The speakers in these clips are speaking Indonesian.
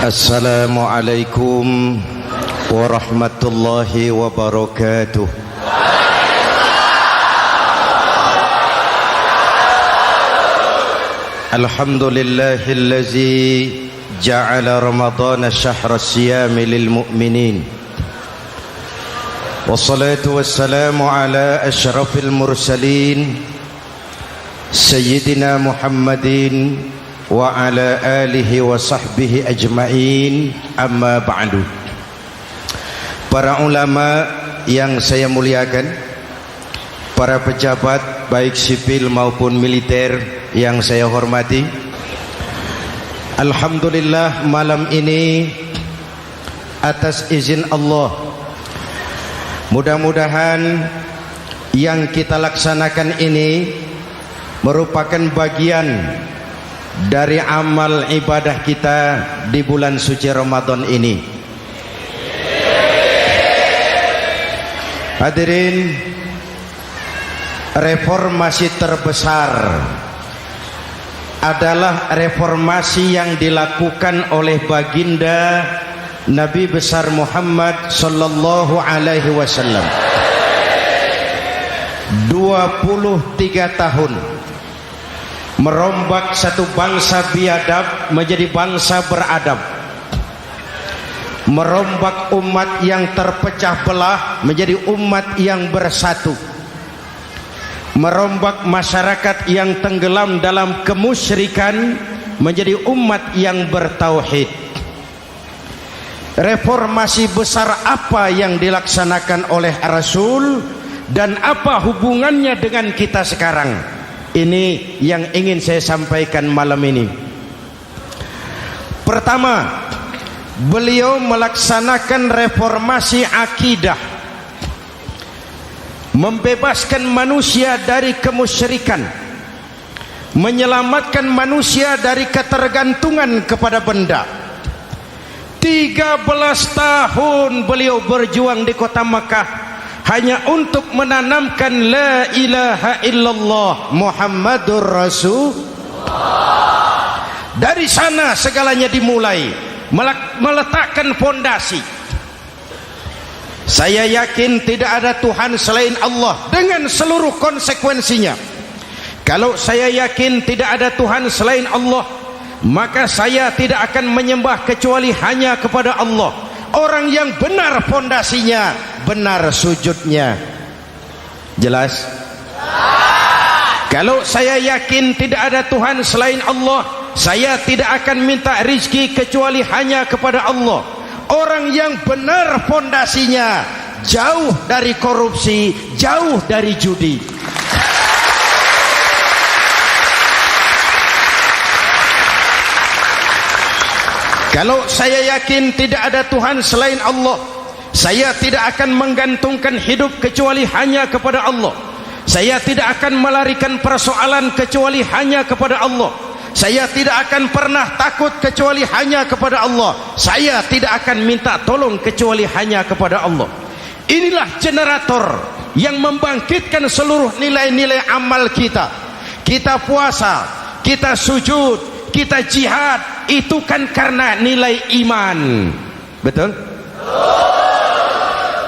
Assalamualaikum warahmatullahi wabarakatuh. Alhamdulillahillazi ja'ala Ramadhana syahra siyami lil mu'minin. Wassalatu wassalamu ala asyrafil mursalin Sayyidina Muhammadin wa ala alihi wa sahbihi ajma'in, amma ba'du. Para ulama yang saya muliakan, para pejabat baik sipil maupun militer yang saya hormati, alhamdulillah malam ini atas izin Allah, mudah-mudahan yang kita laksanakan ini merupakan bagian dari amal ibadah kita di bulan suci Ramadan ini. Hadirin, reformasi terbesar adalah reformasi yang dilakukan oleh baginda Nabi besar Muhammad sallallahu alaihi wasallam. 23 tahun merombak satu bangsa biadab menjadi bangsa beradab, merombak umat yang terpecah belah menjadi umat yang bersatu, merombak masyarakat yang tenggelam dalam kemusyrikan menjadi umat yang bertauhid. Reformasi besar apa yang dilaksanakan oleh Rasul dan apa hubungannya dengan kita sekarang? Ini yang ingin saya sampaikan malam ini. Pertama, beliau melaksanakan reformasi akidah, membebaskan manusia dari kemusyrikan, menyelamatkan manusia dari ketergantungan kepada benda. 13 tahun beliau berjuang di kota Makkah hanya untuk menanamkan la ilaha illallah Muhammadur Rasulullah. Dari sana segalanya dimulai, meletakkan fondasi. Saya yakin tidak ada Tuhan selain Allah dengan seluruh konsekuensinya. Kalau saya yakin tidak ada Tuhan selain Allah, maka saya tidak akan menyembah kecuali hanya kepada Allah. Orang yang benar fondasinya, benar sujudnya. Jelas? Kalau saya yakin tidak ada Tuhan selain Allah, saya tidak akan minta rizki kecuali hanya kepada Allah. Orang yang benar fondasinya, jauh dari korupsi, jauh dari judi. Kalau saya yakin tidak ada Tuhan selain Allah, saya tidak akan menggantungkan hidup kecuali hanya kepada Allah. Saya tidak akan melarikan persoalan kecuali hanya kepada Allah. Saya tidak akan pernah takut kecuali hanya kepada Allah. Saya tidak akan minta tolong kecuali hanya kepada Allah. Inilah generator yang membangkitkan seluruh nilai-nilai amal kita. Kita puasa, kita sujud, kita jihad, itu kan karena nilai iman. Betul?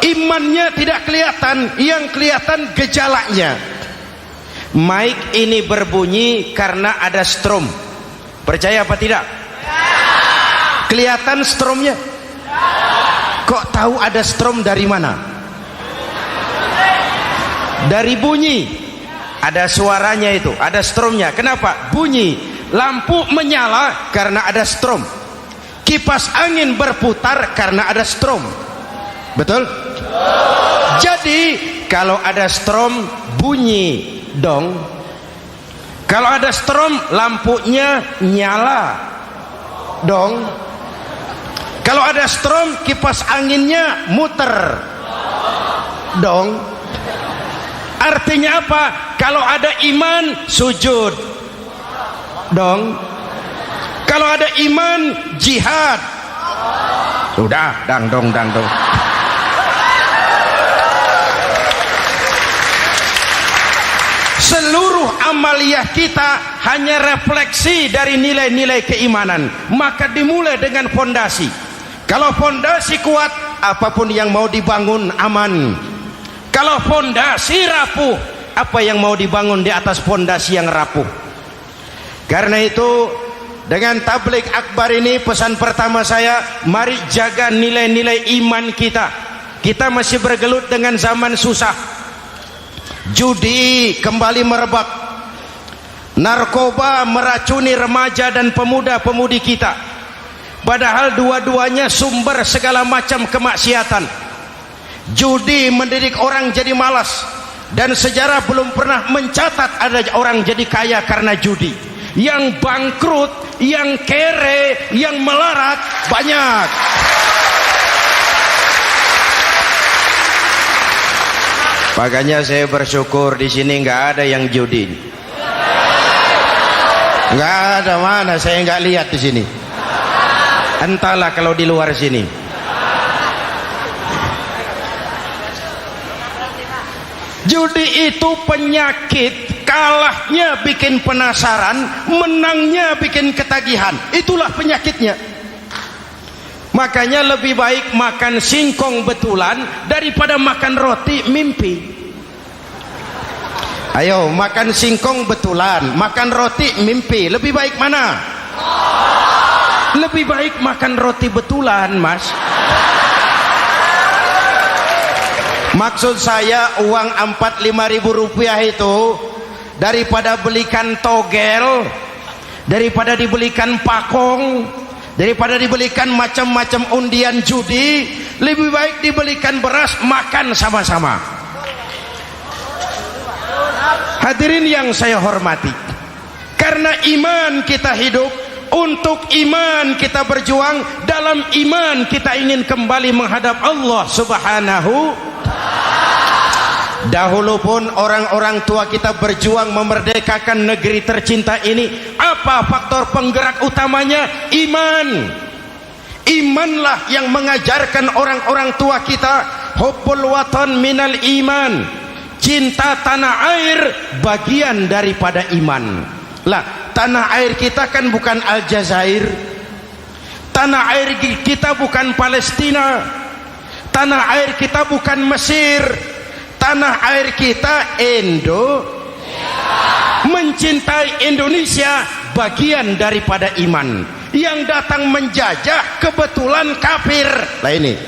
Imannya tidak kelihatan, yang kelihatan gejalanya. Mic ini berbunyi karena ada strom. Percaya apa tidak? Kelihatan stromnya? Kok tahu ada strom dari mana? Dari bunyi. Ada suaranya itu, ada stromnya. Kenapa? Bunyi. Lampu menyala karena ada strom. Kipas angin berputar karena ada strom. Betul? Jadi kalau ada strom bunyi dong. Kalau ada strom lampunya nyala dong. Kalau ada strom kipas anginnya muter dong. Artinya apa? Kalau ada iman sujud dong. Kalau ada iman jihad. Sudah dangdong. seluruh amaliyah kita hanya refleksi dari nilai-nilai keimanan. Maka dimulai dengan fondasi. Kalau fondasi kuat, apapun yang mau dibangun aman. Kalau fondasi rapuh, apa yang mau dibangun di atas fondasi yang rapuh. Karena itu, dengan tabligh akbar ini, pesan pertama saya, mari jaga nilai-nilai iman kita. Kita masih bergelut dengan zaman susah. Judi kembali merebak, narkoba meracuni remaja dan pemuda-pemudi kita, padahal dua-duanya sumber segala macam kemaksiatan. Judi mendidik orang jadi malas, dan sejarah belum pernah mencatat ada orang jadi kaya karena judi. Yang bangkrut, yang kere, yang melarat banyak. Makanya saya bersyukur di sini nggak ada yang judi. Nggak ada, mana saya nggak lihat di sini. Entahlah kalau di luar sini. Judi itu penyakit, kalahnya bikin penasaran, menangnya bikin ketagihan. Itulah penyakitnya. Makanya lebih baik makan singkong betulan daripada makan roti mimpi. Ayo, makan singkong betulan, makan roti mimpi, lebih baik mana? Lebih baik makan roti betulan, Mas. Maksud saya, uang 4-5 ribu rupiah itu daripada belikan togel, daripada dibelikan pakong, daripada dibelikan macam-macam undian judi, lebih baik dibelikan beras, makan sama-sama. Hadirin yang saya hormati, karena iman kita hidup, untuk iman kita berjuang, dalam iman kita ingin kembali menghadap Allah Subhanahu. Dahulu pun orang-orang tua kita berjuang memerdekakan negeri tercinta ini. Apa faktor penggerak utamanya? Iman. Imanlah yang mengajarkan orang-orang tua kita, hubbul watan minal iman. Cinta tanah air bagian daripada iman. Lah, tanah air kita kan bukan Aljazair. Tanah air kita bukan Palestina. Tanah air kita bukan Mesir. Tanah air kita mencintai Indonesia bagian daripada iman. Yang datang menjajah kebetulan kafir. Lah ini,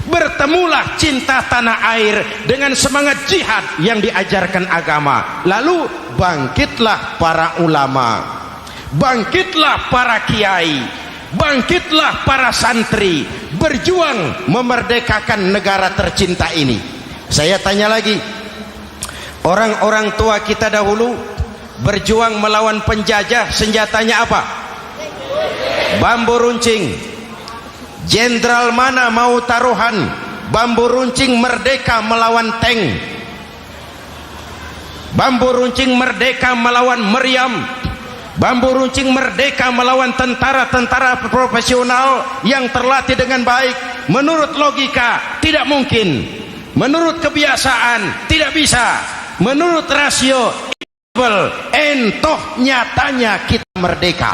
bertemulah cinta tanah air dengan semangat jihad yang diajarkan agama. Lalu bangkitlah para ulama, bangkitlah para kiai, bangkitlah para santri, berjuang memerdekakan negara tercinta ini. Saya tanya lagi, orang-orang tua kita dahulu berjuang melawan penjajah, senjatanya apa? Bambu runcing. Jenderal mana mau taruhan? Bambu runcing merdeka melawan tank. Bambu runcing merdeka melawan meriam. Bambu runcing merdeka melawan tentara-tentara profesional yang terlatih dengan baik. Menurut logika tidak mungkin, menurut kebiasaan tidak bisa, menurut rasio entoh nyatanya kita merdeka.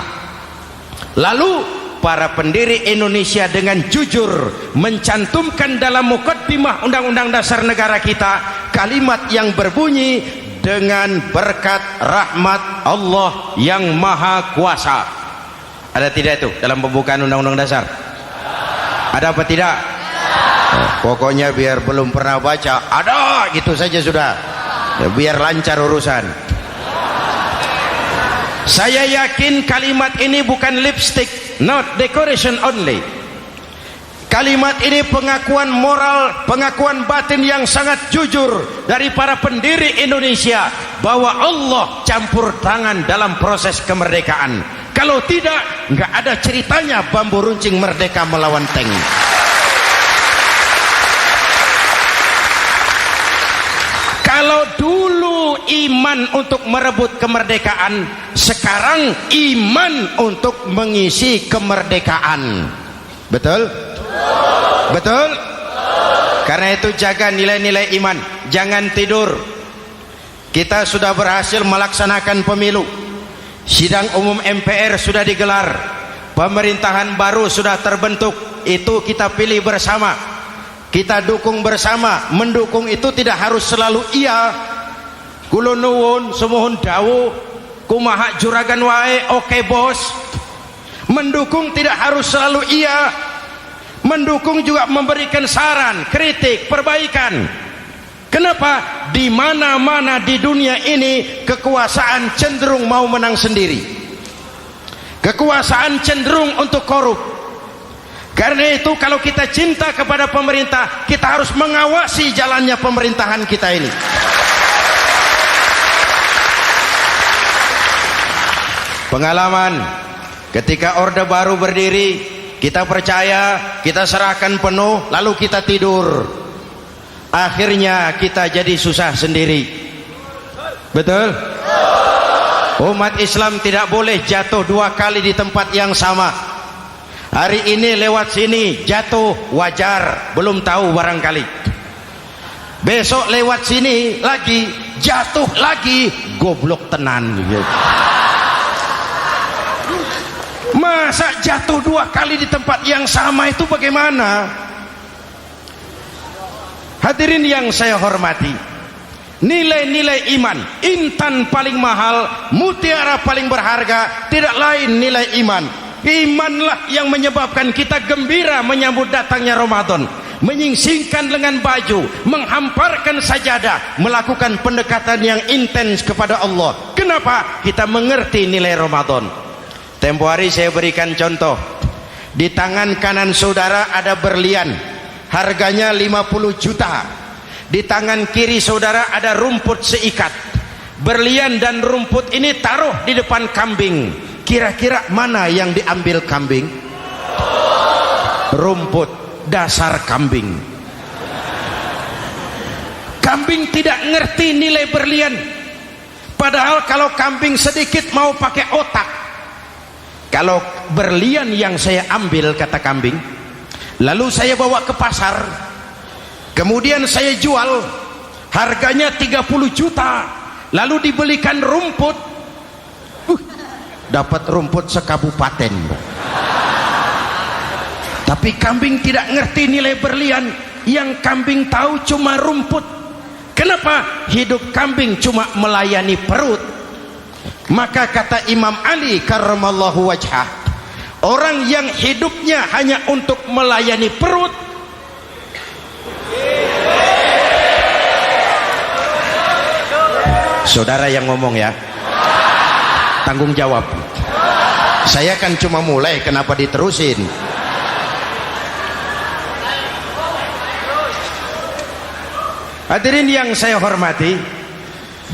Lalu para pendiri Indonesia dengan jujur mencantumkan dalam mukaddimah Undang-Undang Dasar Negara kita kalimat yang berbunyi, dengan berkat rahmat Allah yang Maha Kuasa. Ada tidak itu dalam pembukaan Undang-Undang Dasar? Ada apa tidak? Pokoknya biar belum pernah baca, ada gitu saja sudah ya, biar lancar urusan. Saya yakin kalimat ini bukan lipstick, not decoration only. Kalimat ini pengakuan moral, pengakuan batin yang sangat jujur dari para pendiri Indonesia bahwa Allah campur tangan dalam proses kemerdekaan. Kalau tidak, nggak ada ceritanya bambu runcing merdeka melawan tank. Kalau dulu iman untuk merebut kemerdekaan, sekarang iman untuk mengisi kemerdekaan. Betul? Betul? Karena itu jaga nilai-nilai iman, jangan tidur. kita sudah berhasil melaksanakan pemilu, sidang umum MPR sudah digelar, pemerintahan baru sudah terbentuk. Itu kita pilih bersama, kita dukung bersama. Mendukung itu tidak harus selalu iya, kula nuwun semohon dawuh kumaha juragan wae oke bos. Mendukung tidak harus selalu iya, mendukung juga memberikan saran, kritik, perbaikan. Kenapa? Di mana-mana di dunia ini kekuasaan cenderung mau menang sendiri, kekuasaan cenderung untuk korup. Karena itu kalau kita cinta kepada pemerintah, kita harus mengawasi jalannya pemerintahan kita ini. Pengalaman ketika Orde Baru berdiri, kita percaya, kita serahkan penuh, lalu kita tidur. Akhirnya kita jadi susah sendiri. Betul? Umat Islam tidak boleh jatuh dua kali di tempat yang sama. Hari ini lewat sini jatuh wajar, belum tahu barangkali. Besok lewat sini lagi jatuh lagi, goblok tenan. Masa jatuh dua kali di tempat yang sama itu bagaimana? Hadirin yang saya hormati, nilai-nilai iman, intan paling mahal, mutiara paling berharga, tidak lain nilai iman. Imanlah yang menyebabkan kita gembira menyambut datangnya Ramadan, menyingsingkan lengan baju, menghamparkan sajadah, melakukan pendekatan yang intens kepada Allah. Kenapa? Kita mengerti nilai Ramadan. Tempo hari saya berikan contoh, di tangan kanan saudara ada berlian, harganya 50 juta. Di tangan kiri saudara ada rumput seikat. Berlian dan rumput ini taruh di depan kambing. Kira-kira mana yang diambil kambing? Rumput, dasar kambing. Kambing tidak ngerti nilai berlian. Padahal kalau kambing sedikit mau pakai otak. Kalau berlian yang saya ambil, kata kambing, lalu saya bawa ke pasar, kemudian saya jual, harganya 30 juta, lalu dibelikan rumput, dapat rumput sekabupaten. Tapi kambing tidak ngerti nilai berlian, yang kambing tahu cuma rumput. Kenapa? Hidup kambing cuma melayani perut. Maka kata Imam Ali karramallahu wajhah, orang yang hidupnya hanya untuk melayani perut, saudara yang ngomong ya, tanggung jawab. Saya kan cuma mulai, kenapa diterusin? Hadirin yang saya hormati,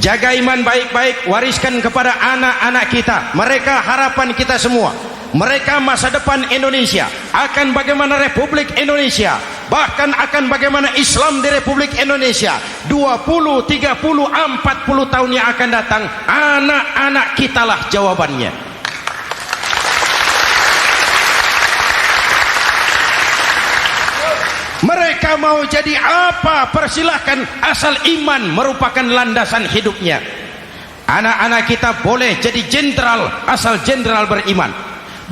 jaga iman baik-baik, wariskan kepada anak-anak kita. Mereka harapan kita semua, mereka masa depan Indonesia. Akan bagaimana Republik Indonesia, bahkan akan bagaimana Islam di Republik Indonesia 20, 30, 40 tahun yang akan datang, anak-anak kitalah jawabannya. Mereka mau jadi apa, persilahkan, asal iman merupakan landasan hidupnya. Anak-anak kita boleh jadi jenderal, asal jenderal beriman.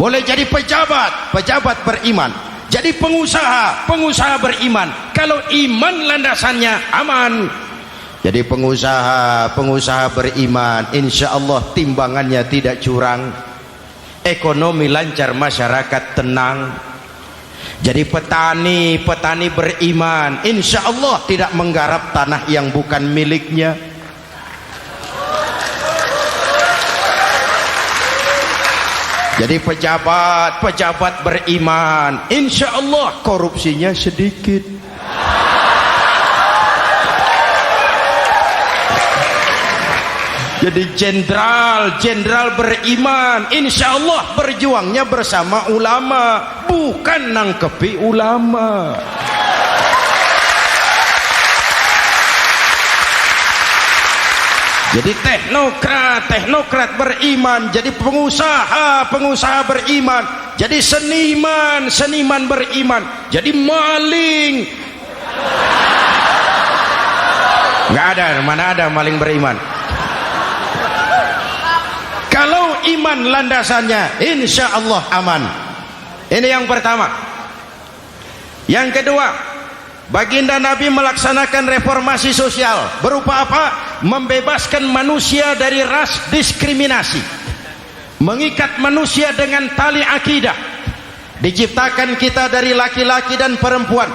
Boleh jadi pejabat, pejabat beriman. Jadi pengusaha, pengusaha beriman. Kalau iman landasannya aman. Jadi pengusaha, pengusaha beriman, insya Allah timbangannya tidak curang, ekonomi lancar, masyarakat tenang. Jadi petani, petani beriman, insya Allah tidak menggarap tanah yang bukan miliknya. Jadi pejabat, pejabat beriman, insya Allah korupsinya sedikit. Jadi jenderal, jenderal beriman, insya Allah berjuangnya bersama ulama, bukan nangkepi ulama. Jadi teknokrat, teknokrat beriman. Jadi pengusaha, pengusaha beriman. Jadi seniman, seniman beriman. Jadi maling. Nggak ada, mana ada maling beriman. iman landasannya, insya Allah aman. Ini yang pertama. Yang kedua, baginda Nabi melaksanakan reformasi sosial. Berupa apa? Membebaskan manusia dari ras diskriminasi, mengikat manusia dengan tali akidah. Diciptakan kita dari laki-laki dan perempuan,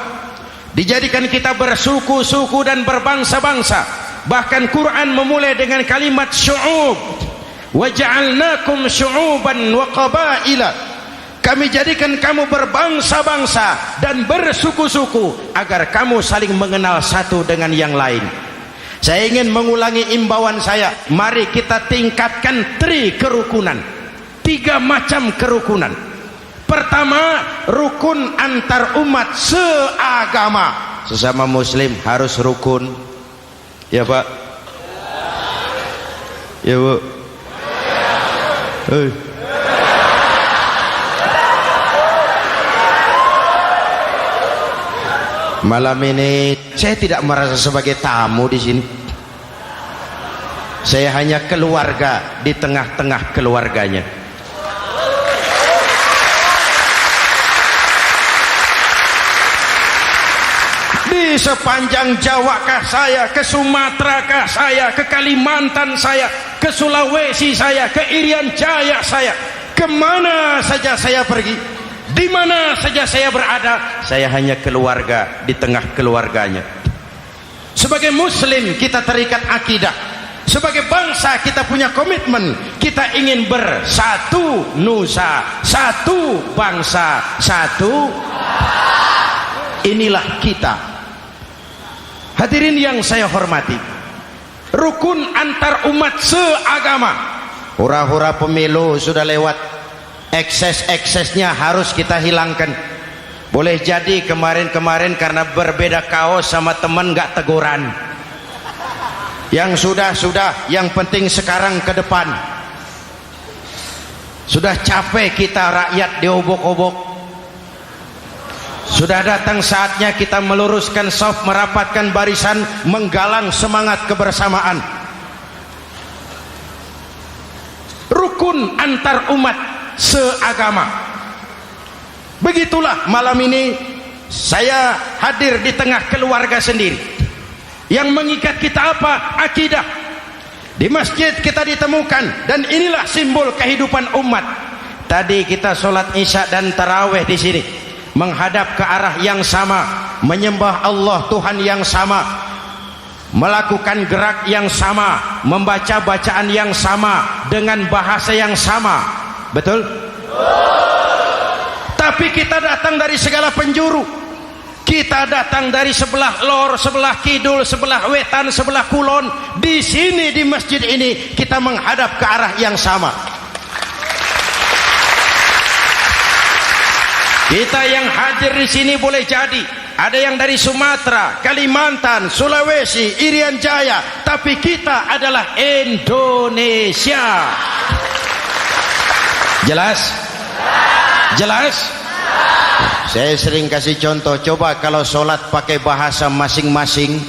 dijadikan kita bersuku-suku dan berbangsa-bangsa. Bahkan Quran memulai dengan kalimat syu'ub, wa ja'alnakum syu'uban wa qabaila. Kami jadikan kamu berbangsa-bangsa dan bersuku-suku agar kamu saling mengenal satu dengan yang lain. Saya ingin mengulangi imbauan saya, mari kita tingkatkan kerukunan, 3 macam kerukunan. Pertama, rukun antar umat seagama. Sesama muslim harus rukun. Ya Pak? Ya Bu? Malam ini saya tidak merasa sebagai tamu di sini. Saya hanya keluarga di tengah-tengah keluarganya. Di sepanjang Jawa kah saya, ke Sumatera kah saya, ke Kalimantan saya, ke Sulawesi saya, ke Irian Jaya saya, kemana saja saya pergi, di mana saja saya berada, saya hanya keluarga di tengah keluarganya. Sebagai muslim kita terikat akidah, sebagai bangsa kita punya komitmen, kita ingin bersatu nusa, satu bangsa, satu. Inilah kita. Hadirin yang saya hormati, rukun antar umat seagama. Hura-hura pemilu sudah lewat, ekses-eksesnya harus kita hilangkan. Boleh jadi kemarin-kemarin karena berbeda kaos sama teman gak teguran. Yang sudah-sudah, yang penting sekarang ke depan. Sudah capek kita rakyat diobok-obok. Sudah datang saatnya kita meluruskan saf, merapatkan barisan, menggalang semangat kebersamaan. Rukun antar umat seagama. Begitulah malam ini saya hadir di tengah keluarga sendiri. Yang mengikat kita apa? Akidah. Di masjid kita ditemukan, dan inilah simbol kehidupan umat. Tadi kita sholat isya dan tarawih di sini, menghadap ke arah yang sama, menyembah Allah Tuhan yang sama, melakukan gerak yang sama, membaca bacaan yang sama, dengan bahasa yang sama. Betul? Tapi kita datang dari segala penjuru. Kita datang dari sebelah lor, sebelah kidul, sebelah wetan, sebelah kulon. Di sini di masjid ini kita menghadap ke arah yang sama. Kita yang hadir di sini boleh jadi ada yang dari Sumatera, Kalimantan, Sulawesi, Irian Jaya, tapi kita adalah Indonesia. Jelas? Jelas? Saya sering kasih contoh, coba kalau sholat pakai bahasa masing-masing,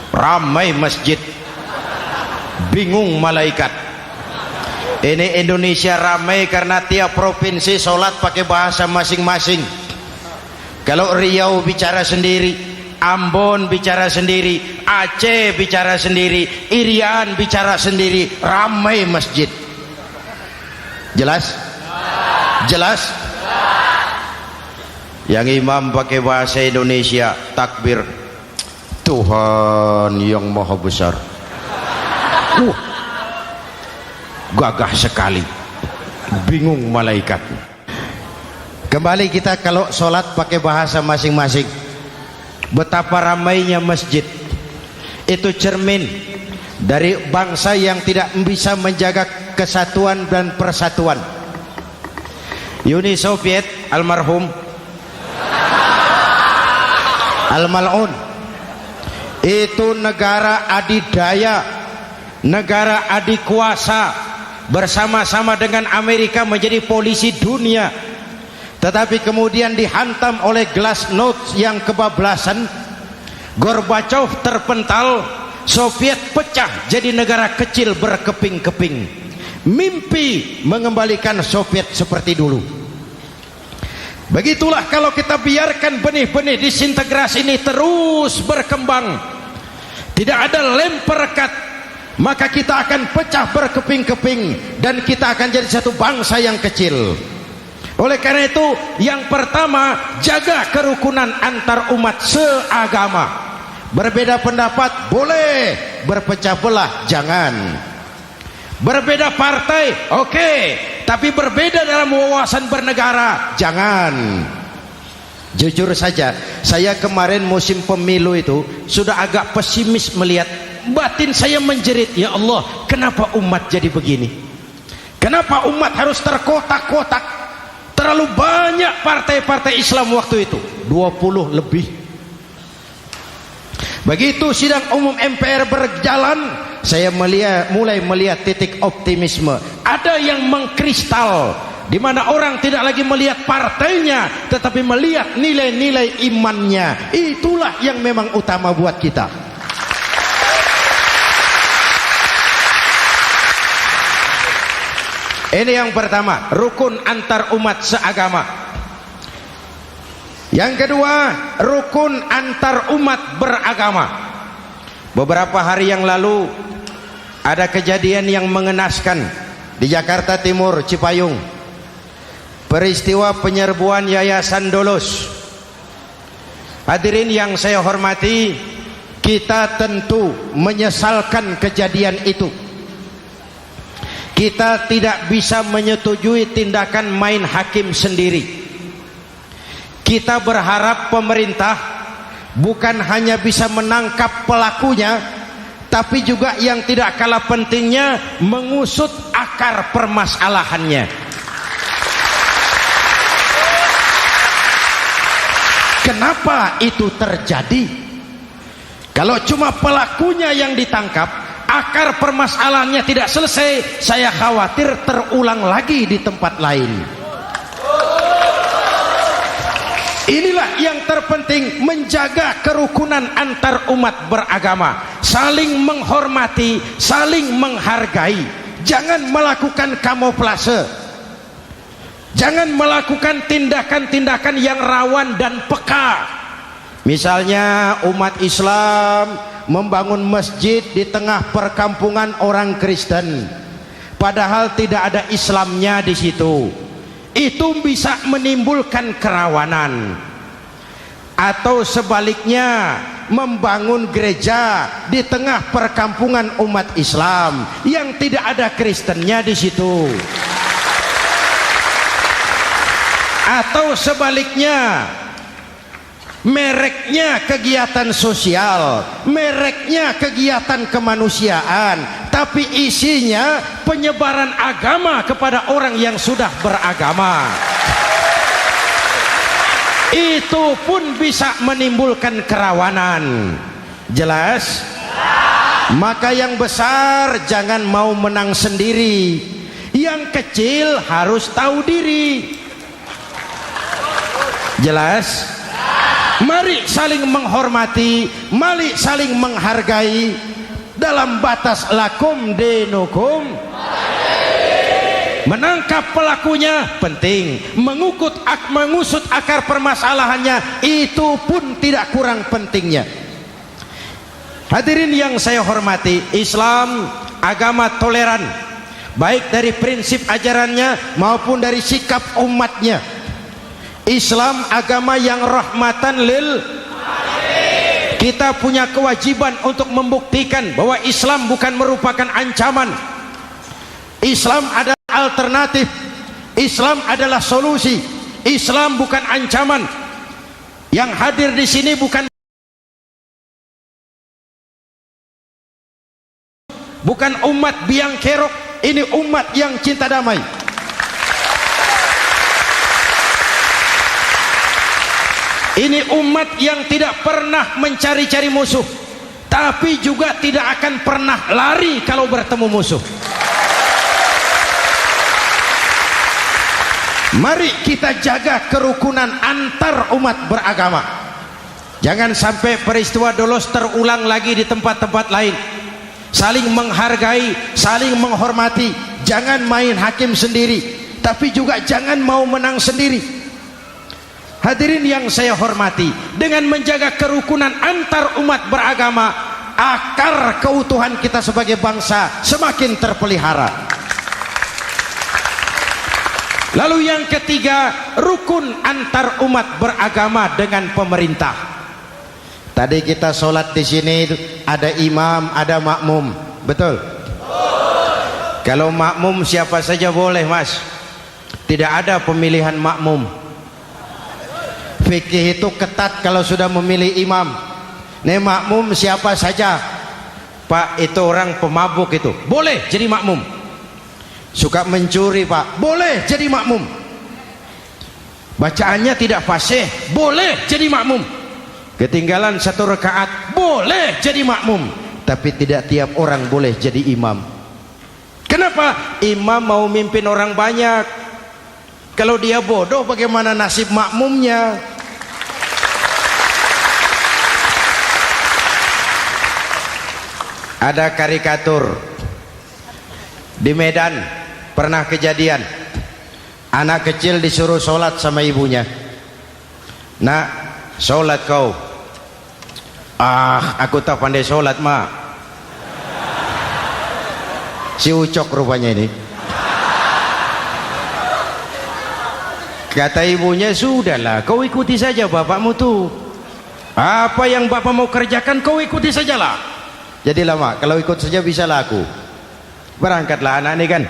ramai masjid, bingung malaikat. Ini Indonesia ramai karena tiap provinsi sholat pakai bahasa masing-masing. Kalau Riau bicara sendiri, Ambon bicara sendiri, Aceh bicara sendiri, Irian bicara sendiri, ramai masjid. Jelas? Jelas? Yang imam pakai bahasa Indonesia, takbir, Tuhan yang maha besar. Gagah sekali, bingung malaikat. Kembali kita kalau sholat pakai bahasa masing-masing. Betapa ramainya masjid. Itu cermin dari bangsa yang tidak bisa menjaga kesatuan dan persatuan. Uni Soviet almarhum, al-mal'un, itu negara adidaya, negara adikuasa, bersama-sama dengan Amerika menjadi polisi dunia. Tetapi kemudian dihantam oleh glasnost yang kebablasan. Gorbachev terpental, Soviet pecah jadi negara kecil berkeping-keping. mimpi mengembalikan Soviet seperti dulu. Begitulah kalau kita biarkan benih-benih disintegrasi ini terus berkembang, tidak ada lem perekat, maka kita akan pecah berkeping-keping dan kita akan jadi satu bangsa yang kecil. Oleh karena itu, yang pertama, jaga kerukunan antar umat seagama. Berbeda pendapat boleh, berpecah belah jangan. Berbeda partai oke, tapi berbeda dalam wawasan bernegara jangan. Jujur saja, saya kemarin musim pemilu itu sudah agak pesimis melihat, batin saya menjerit, ya Allah, kenapa umat jadi begini? Kenapa umat harus terkotak-kotak? Terlalu banyak partai-partai Islam waktu itu, 20 lebih. Begitu sidang umum MPR berjalan, saya mulai melihat titik optimisme. Ada yang mengkristal, di mana orang tidak lagi melihat partainya, tetapi melihat nilai-nilai imannya. Itulah yang memang utama buat kita. Ini yang pertama, rukun antar umat seagama. Yang kedua, rukun antar umat beragama. Beberapa hari yang lalu ada kejadian yang mengenaskan di Jakarta Timur, Cipayung. Peristiwa penyerbuan Yayasan Dolos. Hadirin yang saya hormati, kita tentu menyesalkan kejadian itu. Kita tidak bisa menyetujui tindakan main hakim sendiri. Kita berharap pemerintah bukan hanya bisa menangkap pelakunya, tapi juga yang tidak kalah pentingnya mengusut akar permasalahannya. Kenapa itu terjadi? Kalau cuma pelakunya yang ditangkap, akar permasalahannya tidak selesai, saya khawatir terulang lagi di tempat lain. Inilah yang terpenting, menjaga kerukunan antar umat beragama, saling menghormati, saling menghargai. Jangan melakukan kamuflase, jangan melakukan tindakan-tindakan yang rawan dan peka. Misalnya umat Islam membangun masjid di tengah perkampungan orang Kristen, padahal tidak ada Islamnya di situ. Itu bisa menimbulkan kerawanan. Atau sebaliknya, membangun gereja di tengah perkampungan umat Islam yang tidak ada Kristennya di situ. Atau sebaliknya, mereknya kegiatan sosial, mereknya kegiatan kemanusiaan, tapi isinya penyebaran agama kepada orang yang sudah beragama. Itu pun bisa menimbulkan kerawanan. Jelas? Maka yang besar jangan mau menang sendiri, yang kecil harus tahu diri. Jelas? Mari saling menghormati, mari saling menghargai dalam batas lakum dinukum. Menangkap pelakunya penting, mengusut akar permasalahannya itu pun tidak kurang pentingnya. Hadirin yang saya hormati, Islam agama toleran, baik dari prinsip ajarannya maupun dari sikap umatnya. Islam agama yang rahmatan lil alamin. Kita punya kewajiban untuk membuktikan bahwa Islam bukan merupakan ancaman. Islam adalah alternatif. Islam adalah solusi. Islam bukan ancaman. Yang hadir di sini bukan umat biang kerok, ini umat yang cinta damai. Ini umat yang tidak pernah mencari-cari musuh, tapi juga tidak akan pernah lari kalau bertemu musuh. Mari kita jaga kerukunan antar umat beragama. Jangan sampai peristiwa Dolos terulang lagi di tempat-tempat lain. saling menghargai, saling menghormati. Jangan main hakim sendiri, tapi juga jangan mau menang sendiri. Hadirin yang saya hormati, dengan menjaga kerukunan antar umat beragama, akar keutuhan kita sebagai bangsa semakin terpelihara. Lalu yang ketiga, rukun antar umat beragama dengan pemerintah. Tadi kita sholat di sini ada imam, ada makmum, betul? Kalau makmum siapa saja boleh, Mas. Tidak ada pemilihan makmum. Fikih itu ketat kalau sudah memilih imam. Nih makmum siapa saja. Pak, itu orang pemabuk itu, boleh jadi makmum. Suka mencuri, Pak, boleh jadi makmum. Bacaannya tidak fasih, boleh jadi makmum. Ketinggalan 1 rakaat, boleh jadi makmum. Tapi tidak tiap orang boleh jadi imam. Kenapa? Imam mau mimpin orang banyak. Kalau dia bodoh, bagaimana nasib makmumnya? Ada karikatur di Medan, pernah kejadian anak kecil disuruh sholat sama ibunya. Nak, sholat kau. Aku tak pandai sholat, mak. Si Ucok rupanya ini. Kata ibunya, sudahlah, kau ikuti saja bapakmu tuh. Apa yang bapak mau kerjakan, kau ikuti sajalah. Jadi lama, kalau ikut saja bisa laku. Berangkatlah anak ini kan,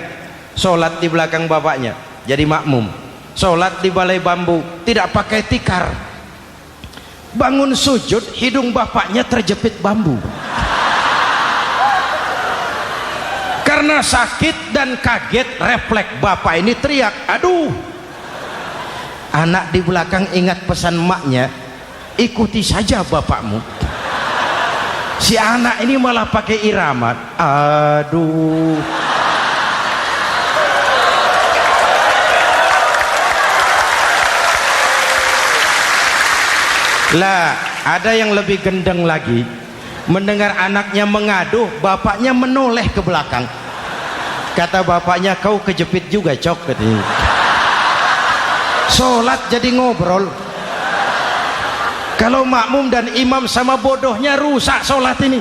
sholat di belakang bapaknya, jadi makmum. Sholat di balai bambu, tidak pakai tikar. Bangun sujud, hidung bapaknya terjepit bambu. Karena sakit dan kaget, refleks bapak ini teriak, aduh. Anak di belakang ingat pesan maknya, ikuti saja bapakmu. Si anak ini malah pakai irama, aduh. Lah, ada yang lebih gendeng lagi. Mendengar anaknya mengadu, bapaknya menoleh ke belakang. Kata bapaknya, kau kejepit juga, Cok, katanya. Sholat jadi ngobrol. Kalau makmum dan imam sama bodohnya, rusak sholat ini.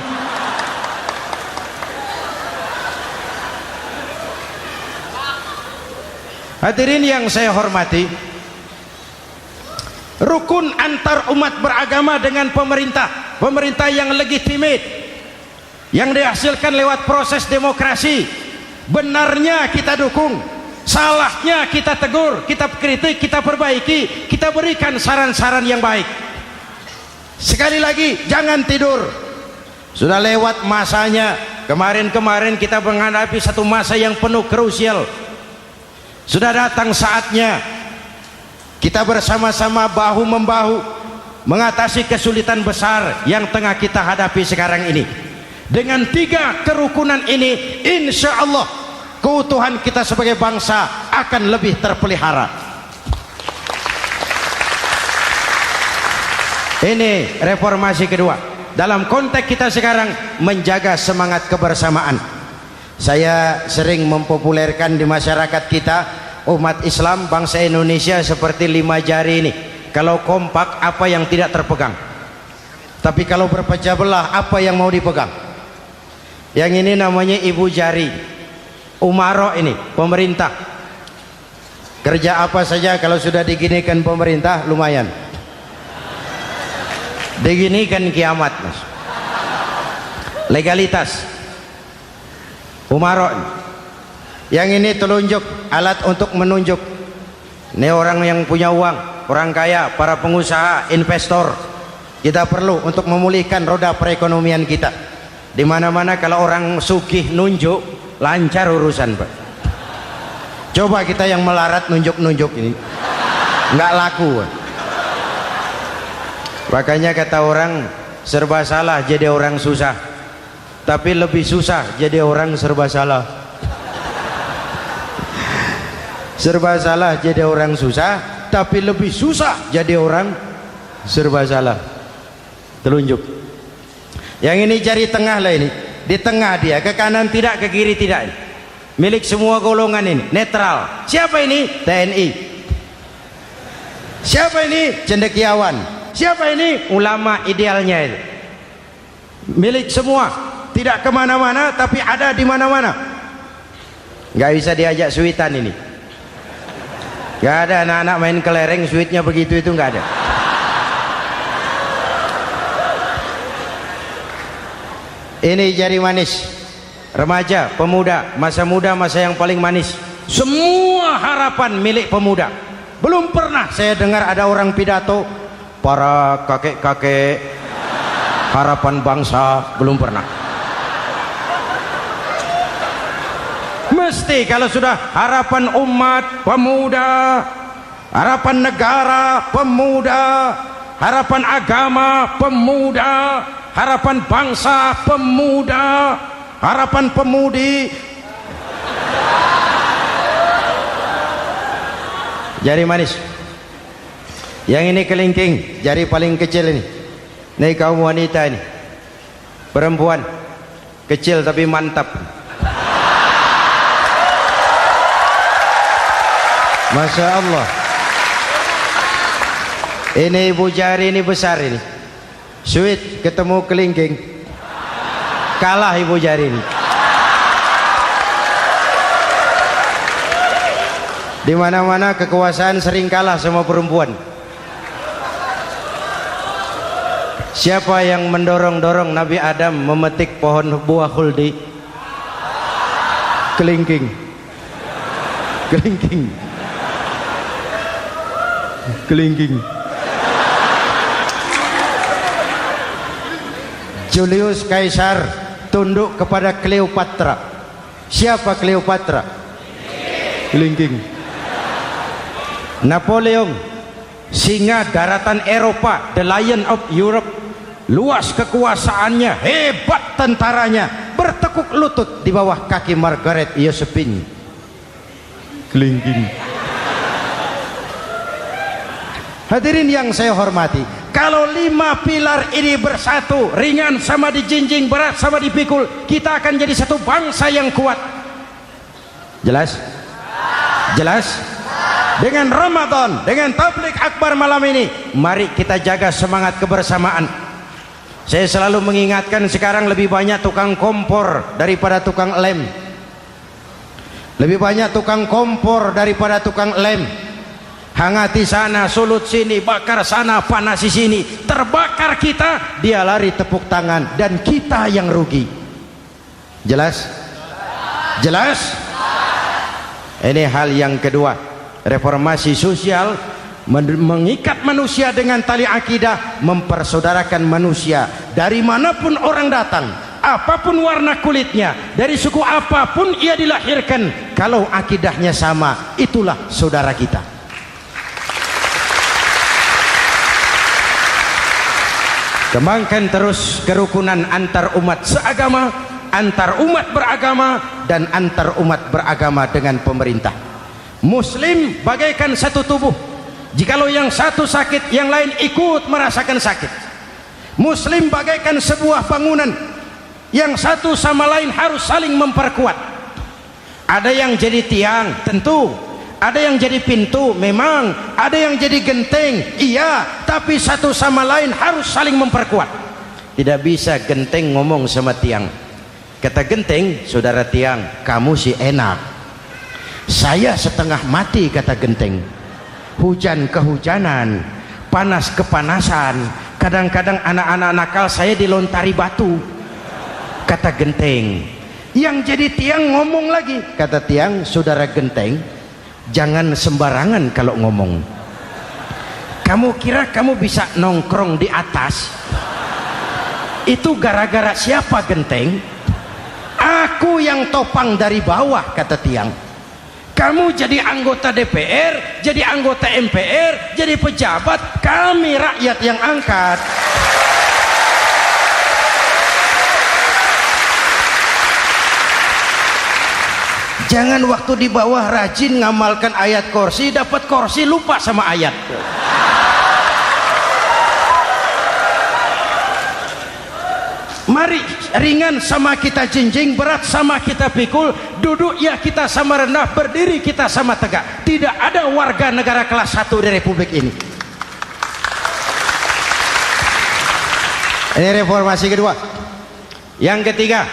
Hadirin yang saya hormati, rukun antar umat beragama dengan pemerintah, pemerintah yang legitimate, yang dihasilkan lewat proses demokrasi. Benarnya kita dukung, salahnya kita tegur, kita kritik, kita perbaiki, kita berikan saran-saran yang baik. Sekali lagi, jangan tidur. Sudah lewat masanya. Kemarin-kemarin kita menghadapi satu masa yang penuh krusial. Sudah datang saatnya kita bersama-sama bahu membahu mengatasi kesulitan besar yang tengah kita hadapi sekarang ini. Dengan 3 kerukunan ini, insya Allah keutuhan kita sebagai bangsa akan lebih terpelihara. Ini reformasi kedua. Dalam konteks kita sekarang, menjaga semangat kebersamaan. Saya sering mempopulerkan di masyarakat kita, umat Islam bangsa Indonesia seperti 5 jari ini. Kalau kompak, apa yang tidak terpegang? Tapi kalau berpecah belah, apa yang mau dipegang? Yang ini namanya ibu jari. Umaro ini, pemerintah. Kerja apa saja kalau sudah diginikan pemerintah, lumayan. Diginikan kiamat, Mas. Legalitas. Umaro. Yang ini telunjuk, alat untuk menunjuk. Ini orang yang punya uang, orang kaya, para pengusaha, investor. Kita perlu untuk memulihkan roda perekonomian kita. Di mana-mana kalau orang sugih nunjuk, lancar urusan, Pak. Coba kita yang melarat nunjuk-nunjuk ini, nggak laku, Pak. Makanya kata orang, serba salah jadi orang susah, tapi lebih susah jadi orang serba salah. Serba salah jadi orang susah, tapi lebih susah jadi orang serba salah. Telunjuk. Yang ini jari tengah lah ini. di tengah dia, ke kanan tidak, ke kiri tidak, milik semua golongan ini, netral. Siapa ini? TNI. Siapa ini? Cendekiawan. Siapa ini? Ulama idealnya itu, milik semua, tidak kemana-mana tapi ada di mana-mana. Nggak bisa diajak suitan ini, nggak ada anak-anak main kelereng suitnya begitu, itu nggak ada. Ini jari manis remaja, pemuda, masa muda, masa yang paling manis. Semua harapan milik pemuda. Belum pernah saya dengar ada orang pidato para kakek-kakek harapan bangsa, belum pernah. Mesti kalau sudah harapan umat, pemuda, harapan negara, pemuda, harapan agama, pemuda, harapan bangsa, pemuda, harapan pemudi. Jari manis. Yang ini kelingking, jari paling kecil ini. Ini kaum wanita ini, perempuan kecil tapi mantap. Masya Allah. Ini ibu jari ini besar ini, sweet ketemu kelingking, kalah ibu jari ini. Di mana-mana kekuasaan sering kalah sama perempuan. Siapa yang mendorong-dorong Nabi Adam memetik pohon buah khuldi? Kelingking. Kelingking. Kelingking. Julius Caesar tunduk kepada Cleopatra. Siapa Cleopatra? Kelingking. Napoleon, singa daratan Eropa, the lion of Europe, luas kekuasaannya, hebat tentaranya, bertekuk lutut di bawah kaki Margaret Josephine. Kelingking. Hadirin yang saya hormati, kalau 5 pilar ini bersatu, ringan sama dijinjing, berat sama dipikul, kita akan jadi satu bangsa yang kuat. Jelas? Jelas? Dengan Ramadan, dengan tabligh akbar malam ini, mari kita jaga semangat kebersamaan. Saya selalu mengingatkan, sekarang lebih banyak tukang kompor daripada tukang lem. Lebih banyak tukang kompor daripada tukang lem. Hangati sana, sulut sini, bakar sana, panasi sini, terbakar kita, dia lari tepuk tangan, dan kita yang rugi. Jelas? Jelas? Ini hal yang kedua, reformasi sosial, mengikat manusia dengan tali akidah, mempersaudarakan manusia dari manapun orang datang, apapun warna kulitnya, dari suku apapun ia dilahirkan, kalau akidahnya sama, itulah saudara kita. Kembangkan terus kerukunan antar umat seagama, antar umat beragama, dan antar umat beragama dengan pemerintah. Muslim bagaikan satu tubuh. Jikalau yang satu sakit, yang lain ikut merasakan sakit. Muslim bagaikan sebuah bangunan, yang satu sama lain harus saling memperkuat. Ada yang jadi tiang, tentu. Ada yang jadi pintu, memang. Ada yang jadi genteng, iya. Tapi satu sama lain harus saling memperkuat. Tidak bisa genteng ngomong sama tiang. Kata genteng, saudara tiang, kamu sih enak, saya setengah mati. Kata genteng, hujan kehujanan, panas kepanasan, kadang-kadang anak-anak nakal saya dilontari batu. Kata genteng. Yang jadi tiang ngomong lagi. Kata tiang, saudara genteng, jangan sembarangan kalau ngomong. Kamu kira kamu bisa nongkrong di atas? Itu gara-gara siapa genteng? Aku yang topang dari bawah. Kata tiang. Kamu jadi anggota DPR, jadi anggota MPR, jadi pejabat, kami rakyat yang angkat. Jangan waktu di bawah rajin ngamalkan ayat kursi, dapat kursi lupa sama ayat. Mari ringan sama kita jinjing, berat sama kita pikul, duduk ya kita sama rendah, berdiri kita sama tegak. Tidak ada warga negara kelas 1 di Republik ini. Ini reformasi kedua. Yang ketiga,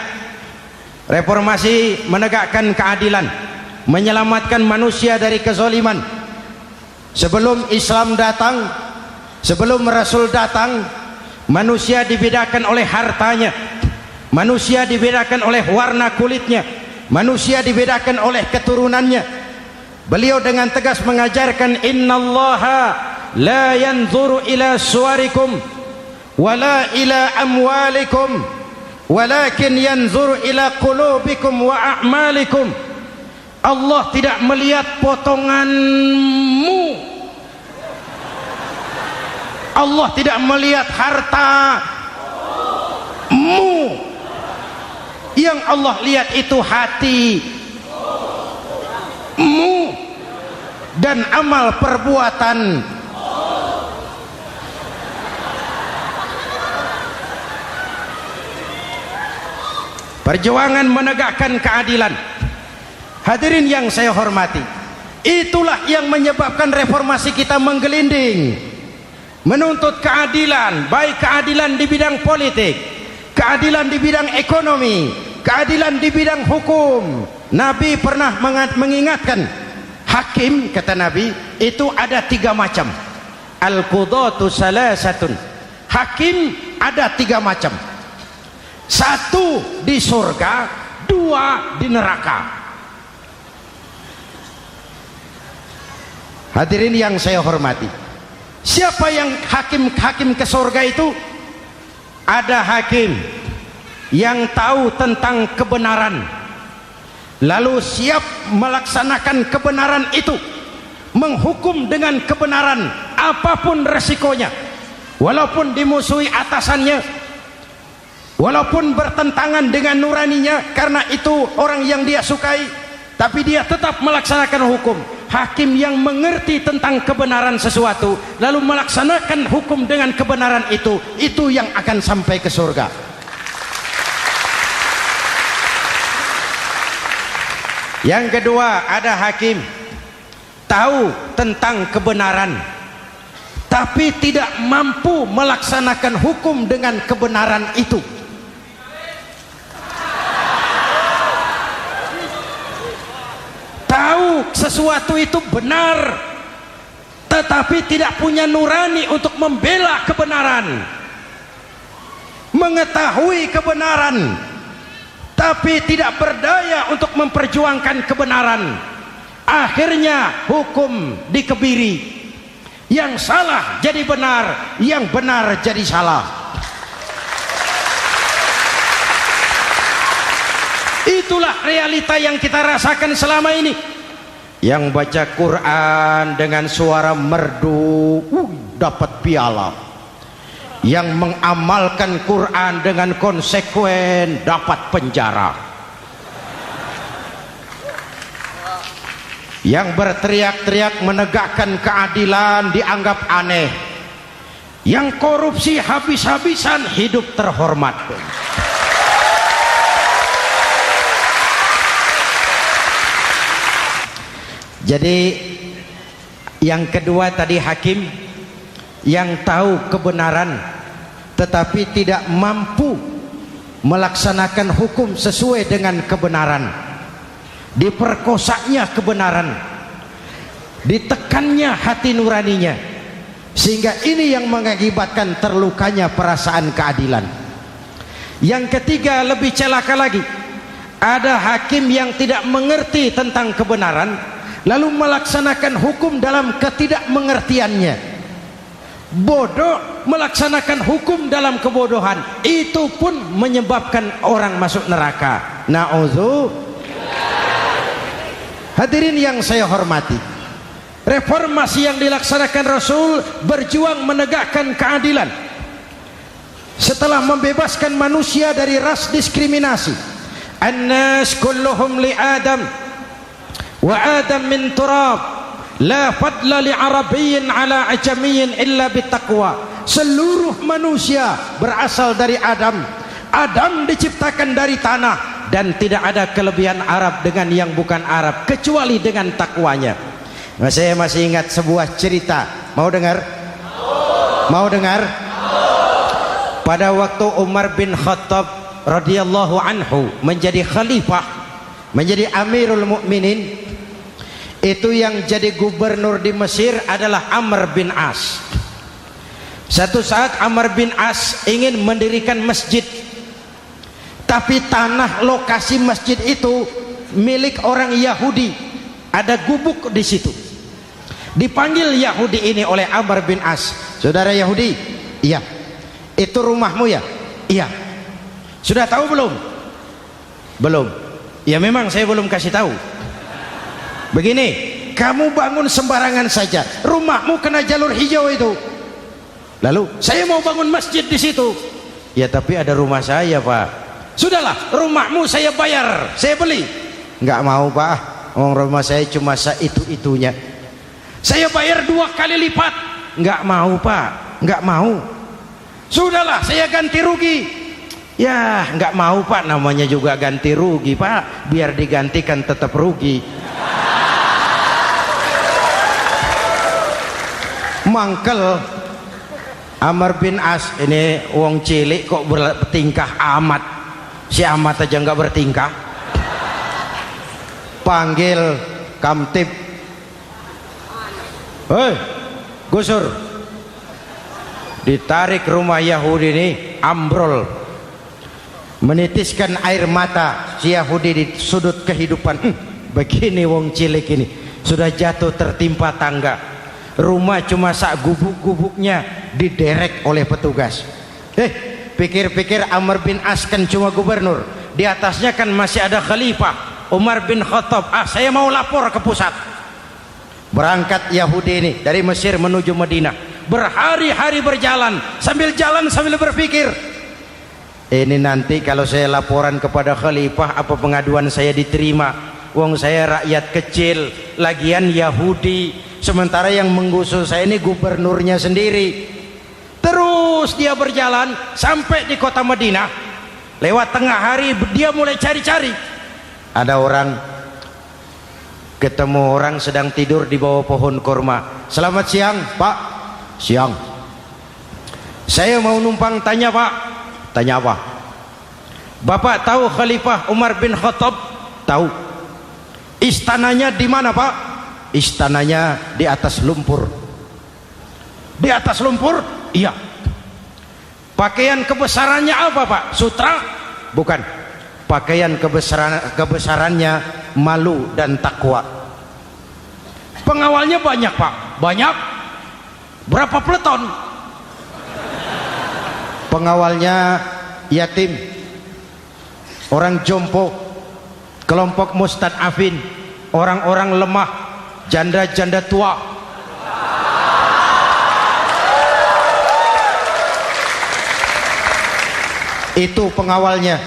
reformasi menegakkan keadilan, menyelamatkan manusia dari kezaliman. Sebelum Islam datang, sebelum Rasul datang, manusia dibedakan oleh hartanya, manusia dibedakan oleh warna kulitnya, manusia dibedakan oleh keturunannya. Beliau dengan tegas mengajarkan, innallaha la yanzuru ila suwarikum wala ila amwalikum walakin yanzuru ila qulubikum wa a'malikum. Allah tidak melihat potonganmu, Allah tidak melihat hartamu, yang Allah lihat itu hatimu dan amal perbuatan. Perjuangan menegakkan keadilan. Hadirin yang saya hormati, itulah yang menyebabkan reformasi kita menggelinding, menuntut keadilan, baik keadilan di bidang politik, keadilan di bidang ekonomi, keadilan di bidang hukum. Nabi pernah mengingatkan, hakim, kata Nabi, itu ada 3 macam. Al-qudatu salasatun. Hakim ada 3 macam. 1 di surga, 2 di neraka. Hadirin yang saya hormati, siapa yang hakim ke surga itu? Ada hakim yang tahu tentang kebenaran, lalu siap melaksanakan kebenaran itu, menghukum dengan kebenaran apapun resikonya, walaupun dimusuhi atasannya, walaupun bertentangan dengan nuraninya, karena itu orang yang dia sukai, tapi dia tetap melaksanakan hukum. Hakim yang mengerti tentang kebenaran sesuatu lalu melaksanakan hukum dengan kebenaran itu yang akan sampai ke surga. Yang kedua, ada hakim tahu tentang kebenaran tapi tidak mampu melaksanakan hukum dengan kebenaran itu. Tahu sesuatu itu benar tetapi tidak punya nurani untuk membela kebenaran, mengetahui kebenaran tapi tidak berdaya untuk memperjuangkan kebenaran. Akhirnya hukum dikebiri, yang salah jadi benar, yang benar jadi salah. Itulah realita yang kita rasakan selama ini. Yang baca Quran dengan suara merdu dapat piala, yang mengamalkan Quran dengan konsekuen dapat penjara, yang berteriak-teriak menegakkan keadilan dianggap aneh, yang korupsi habis-habisan hidup terhormat. Jadi yang kedua tadi hakim yang tahu kebenaran tetapi tidak mampu melaksanakan hukum sesuai dengan kebenaran, diperkosanya kebenaran, ditekannya hati nuraninya, sehingga ini yang mengakibatkan terlukanya perasaan keadilan. Yang ketiga lebih celaka lagi, ada hakim yang tidak mengerti tentang kebenaran lalu melaksanakan hukum dalam ketidakmengertiannya, bodoh melaksanakan hukum dalam kebodohan, itu pun menyebabkan orang masuk neraka. Na'udzubillah. Hadirin yang saya hormati, reformasi yang dilaksanakan Rasul berjuang menegakkan keadilan setelah membebaskan manusia dari ras diskriminasi. An-nas kulluhum li Adam wa Adam min turab, la fadla li arabiyyin ala ajamiyyin illa bittaqwa. Seluruh manusia berasal dari Adam. Adam diciptakan dari tanah, dan tidak ada kelebihan Arab dengan yang bukan Arab kecuali dengan takwanya. Nah, saya masih ingat sebuah cerita. Mau dengar? Mau dengar? Pada waktu Umar bin Khattab radhiyallahu anhu menjadi khalifah, menjadi Amirul Mukminin, itu yang jadi gubernur di Mesir adalah Amr bin As. Satu saat Amr bin As ingin mendirikan masjid, tapi tanah lokasi masjid itu milik orang Yahudi, ada gubuk di situ. Dipanggil Yahudi ini oleh Amr bin As. Saudara Yahudi, iya. Itu rumahmu ya? Iya. Sudah tahu belum? Belum. Ya memang saya belum kasih tahu. Begini, kamu bangun sembarangan saja, rumahmu kena jalur hijau itu. Lalu saya mau bangun masjid di situ. Ya tapi ada rumah saya, Pak. Sudahlah, rumahmu saya bayar, saya beli. Enggak mau, Pak. Rumah saya cuma itu-itunya. Saya bayar 2 kali lipat. Enggak mau, Pak. Enggak mau. Sudahlah, saya ganti rugi. Ya enggak mau, Pak. Namanya juga ganti rugi, Pak. Biar digantikan tetap rugi. Mangkel Amr bin As ini wong cilik kok bertingkah amat. Si amat aja enggak bertingkah. Panggil kamtib. Hei, gusur. Ditarik rumah Yahudi ini, ambrol, menitiskan air mata si Yahudi di sudut kehidupan. Begini wong cilik ini sudah jatuh tertimpa tangga, rumah cuma sak gubuk-gubuknya diderek oleh petugas. Pikir-pikir Amr bin As kan cuma gubernur, di atasnya kan masih ada khalifah Umar bin Khattab. Saya mau lapor ke pusat. Berangkat Yahudi ini dari Mesir menuju Madinah, berhari-hari berjalan, sambil berpikir, ini nanti kalau saya laporan kepada khalifah, apa pengaduan saya diterima? Wong saya rakyat kecil, lagian Yahudi, sementara yang menggusur saya ini gubernurnya sendiri. Terus dia berjalan sampai di kota Madinah. Lewat tengah hari dia mulai cari-cari. Ada orang, ketemu orang sedang tidur di bawah pohon kurma. Selamat siang, Pak. Siang. Saya mau numpang tanya, Pak. Tanya apa? Bapak tahu Khalifah Umar bin Khattab? Tahu. Istananya di mana, Pak? Istananya di atas lumpur. Di atas lumpur? Iya. Pakaian kebesarannya apa, Pak? Sutra? Bukan. Pakaian kebesarannya malu dan takwa. Pengawalnya banyak, Pak. Banyak. Berapa peleton? Pengawalnya yatim, orang jompo, kelompok mustadafin, orang-orang lemah, janda-janda tua. Itu pengawalnya.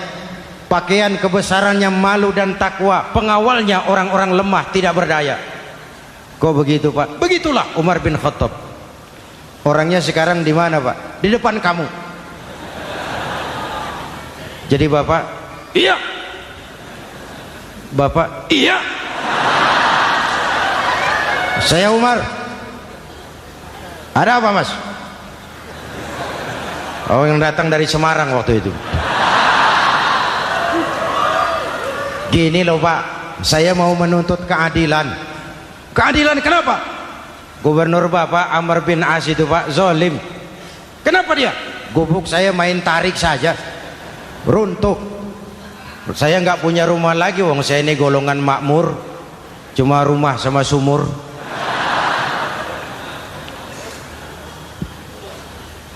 Pakaian kebesarannya malu dan takwa. Pengawalnya orang-orang lemah, tidak berdaya. Kok begitu, Pak? Begitulah Umar bin Khattab. Orangnya sekarang di mana, Pak? Di depan kamu. Jadi Bapak, iya. Bapak, iya. Saya Umar. Ada apa, Mas? Oh, yang datang dari Semarang waktu itu. Gini loh, Pak, saya mau menuntut keadilan. Keadilan kenapa? Gubernur Bapak Amr bin As itu, Pak, zolim. Kenapa dia? Gubuk saya main tarik saja, runtuh. Saya nggak punya rumah lagi, wong saya ini golongan makmur, cuma rumah sama sumur.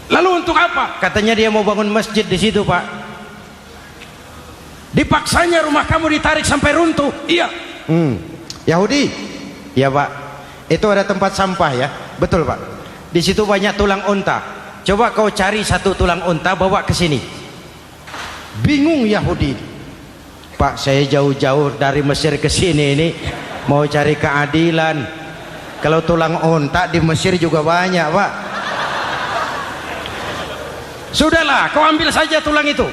Lalu untuk apa? Katanya dia mau bangun masjid di situ, Pak. Dipaksanya rumah kamu ditarik sampai runtuh. Iya. Yahudi. Ya, Pak. Itu ada tempat sampah ya. Betul, Pak. Di situ banyak tulang unta. Coba kau cari satu tulang unta bawa ke sini. Bingung Yahudi. Pak, saya jauh-jauh dari Mesir ke sini ini mau cari keadilan. Kalau tulang unta di Mesir juga banyak, Pak. Sudahlah, kau ambil saja tulang itu.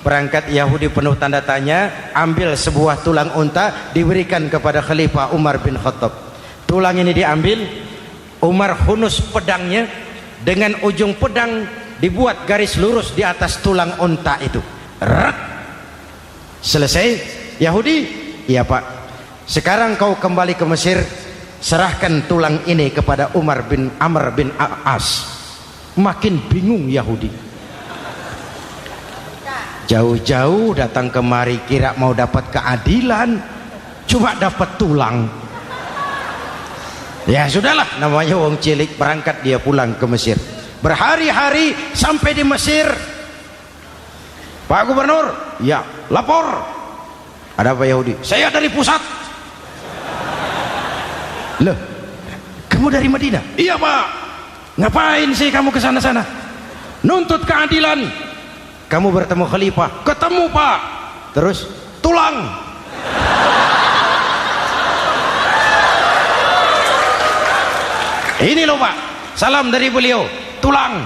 Berangkat Yahudi penuh tanda tanya, ambil sebuah tulang unta, diberikan kepada Khalifah Umar bin Khattab. Tulang ini diambil, Umar hunus pedangnya, dengan ujung pedang dibuat garis lurus di atas tulang unta itu. Rat. Selesai. Yahudi, iya Pak, sekarang kau kembali ke Mesir, serahkan tulang ini kepada Umar bin Amr bin As. Makin bingung Yahudi, jauh-jauh datang kemari kira mau dapat keadilan, cuma dapat tulang. Ya sudahlah, namanya wong cilik, berangkat dia pulang ke Mesir. Berhari-hari sampai di Mesir. Pak Gubernur, ya lapor. Ada apa Yahudi? Saya dari pusat. Loh, kamu dari Madinah? Iya Pak. Ngapain sih kamu ke sana-sana? Nuntut keadilan. Kamu bertemu Khalifah? Ketemu Pak. Terus? Tulang. Ini loh Pak, salam dari beliau. Tulang.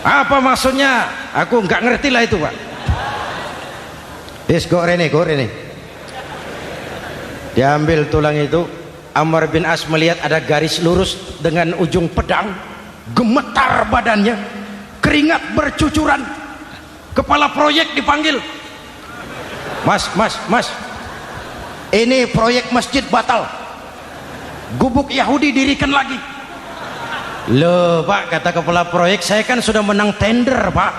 Apa maksudnya? Aku nggak ngerti lah itu Pak. Yes, go Rene. Diambil tulang itu. Amr bin As melihat ada garis lurus dengan ujung pedang, gemetar badannya, keringat bercucuran. Kepala proyek dipanggil. Mas, ini proyek masjid batal, gubuk Yahudi dirikan lagi. Loh Pak, kata kepala proyek, saya kan sudah menang tender Pak.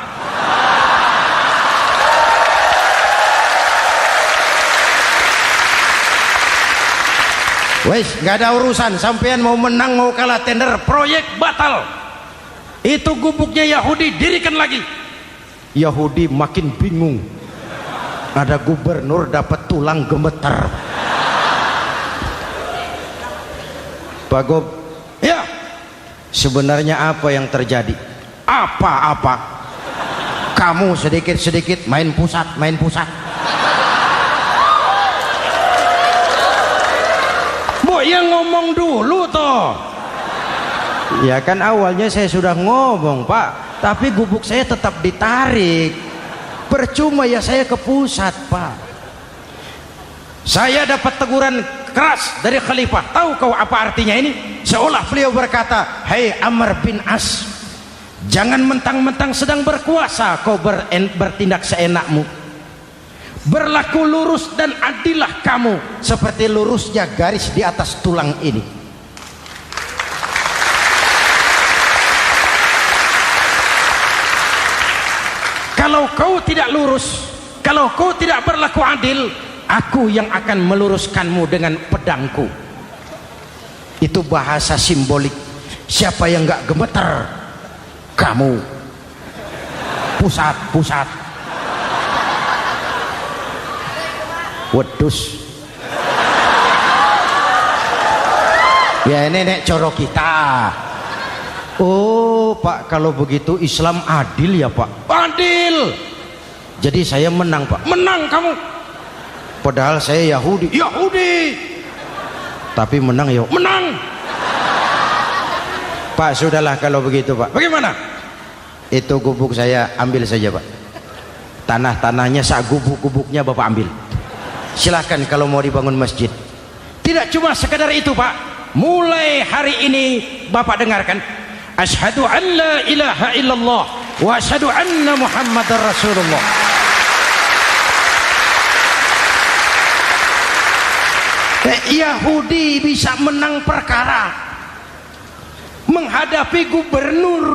Wes, nggak ada urusan, sampean mau menang mau kalah tender, proyek batal. Itu gubuknya Yahudi dirikan lagi. Yahudi makin bingung. Ada gubernur dapat tulang gemeter. Pak Gob, ya, sebenarnya apa yang terjadi? Apa-apa? Kamu sedikit-sedikit main pusat. Bu, ya ngomong dulu toh. Ya kan awalnya saya sudah ngomong Pak, tapi gubuk saya tetap ditarik. Percuma ya saya ke pusat Pak. Saya dapat teguran keras dari Khalifah. Tahu kau apa artinya ini? Seolah beliau berkata, "Hei Amr bin As, jangan mentang-mentang sedang berkuasa kau bertindak seenakmu. Berlaku lurus dan adillah kamu seperti lurusnya garis di atas tulang ini." Kalau kau tidak lurus, kalau kau tidak berlaku adil, aku yang akan meluruskanmu dengan pedangku. Itu bahasa simbolik. Siapa yang nggak gemeter? Kamu. Pusat. Wedus. Ya ini nek coro kita. Oh Pak, kalau begitu Islam adil ya Pak? Adil. Jadi saya menang Pak? Menang kamu. Padahal saya Yahudi. Tapi menang ya? Menang. Pak sudahlah kalau begitu Pak. Bagaimana? Itu gubuk saya ambil saja Pak. Tanah-tanahnya sak gubuk-gubuknya Bapak ambil. Silahkan kalau mau dibangun masjid. Tidak cuma sekedar itu Pak. Mulai hari ini Bapak dengarkan. Asyhadu an la ilaha illallah wa asyhadu anna Muhammadar Rasulullah. Yahudi bisa menang perkara menghadapi gubernur.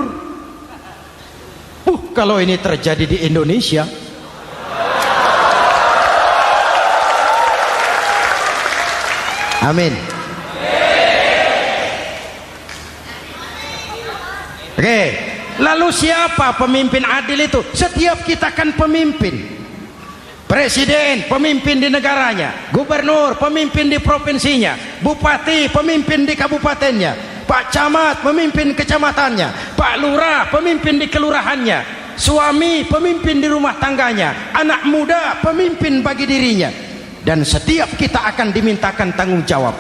Kalau ini terjadi di Indonesia, amin. Oke, lalu siapa pemimpin adil itu? Setiap kita kan pemimpin. Presiden pemimpin di negaranya, gubernur pemimpin di provinsinya, bupati pemimpin di kabupatennya, Pak Camat pemimpin kecamatannya, Pak Lurah pemimpin di kelurahannya, suami pemimpin di rumah tangganya, anak muda pemimpin bagi dirinya. Dan setiap kita akan dimintakan tanggung jawab.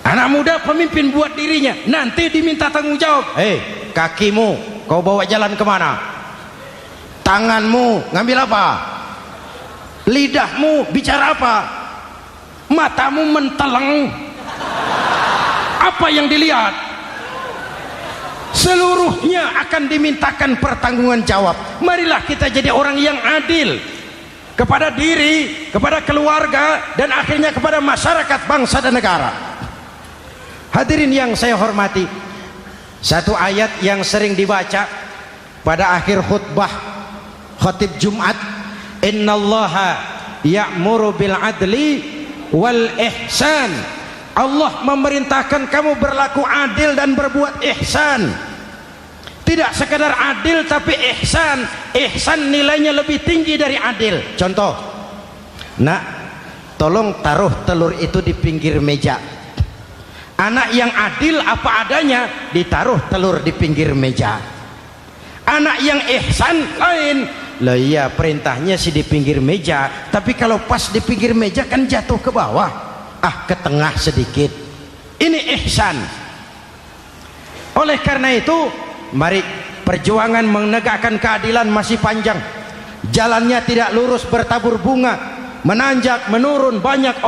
Anak muda pemimpin buat dirinya, nanti diminta tanggung jawab. Hei, kakimu kau bawa jalan kemana? Tanganmu ngambil apa? Lidahmu bicara apa? Matamu menteleng. Apa yang dilihat? Seluruhnya akan dimintakan pertanggungan jawab. Marilah kita jadi orang yang adil kepada diri, kepada keluarga, dan akhirnya kepada masyarakat, bangsa dan negara. Hadirin yang saya hormati, satu ayat yang sering dibaca pada akhir khutbah khatib Jumat, innallaha ya'muru bil adli wal ihsan. Allah memerintahkan kamu berlaku adil dan berbuat ihsan. Tidak sekadar adil tapi ihsan. Ihsan nilainya lebih tinggi dari adil. Contoh, nak, tolong taruh telur itu di pinggir meja. Anak yang adil apa adanya, ditaruh telur di pinggir meja. Anak yang ihsan lain. Lah iya, perintahnya sih di pinggir meja, tapi kalau pas di pinggir meja kan jatuh ke bawah, ke tengah sedikit. Ini ihsan. Oleh karena itu, mari, perjuangan menegakkan keadilan masih panjang. Jalannya tidak lurus, bertabur bunga, menanjak, menurun, banyak